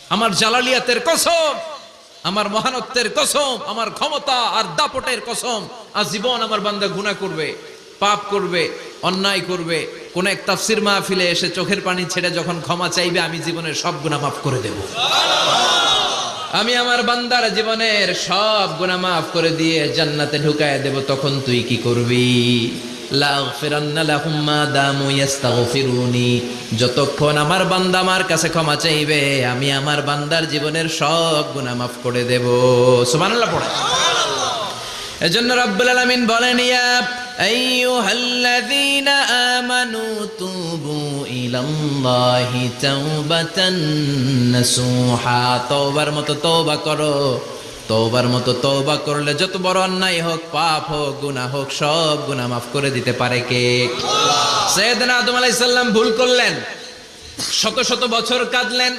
আমার জালালিয়াতের কসম, আমার মহানত্বের কসম, আমার ক্ষমতা আর দাপটের কসম, আজীবন আমার বান্দা গুনাহ করবে, পাপ করবে, অন্যায় করবে, কোন এক তাফসীর মাহফিলে এসে চোখের পানি ছেড়ে যখন ক্ষমা চাইবে, আমি জীবনের সব গুনাহ মাফ করে দেব। আমি আমার বান্দার জীবনের সব গুনাহ মাফ করে দিয়ে জান্নাতে ঢুকায় দেব। তখন তুই কি করবি? লাগফিরান্না লাহুম মা দামু ইস্তাগফিরুনি। যতক্ষণ আমার বান্দা আমার কাছে ক্ষমা চাইবে, আমি আমার বান্দার জীবনের সব গুনাহ মাফ করে দেব। সুবহানাল্লাহ পড়ে। এজন্য রব্বুল আলামিন বলেন, ইয়া আইয়ুহাল্লাযীনা আমানু তুবু ইলাল্লাহি তাওবাতান নাসুহা। তওবার মতো তওবা করো। তওবার মতো তওবা করলে যত বড় অন্যায় হোক, পাপ হোক, গুনাহ হোক, সব গুনাহ মাফ করে দিতে পারে কে? আল্লাহ। সাইয়েদনা আদম আলাইহিস সালাম ভুল করলেন, শত শত বছর কাঁদলেন,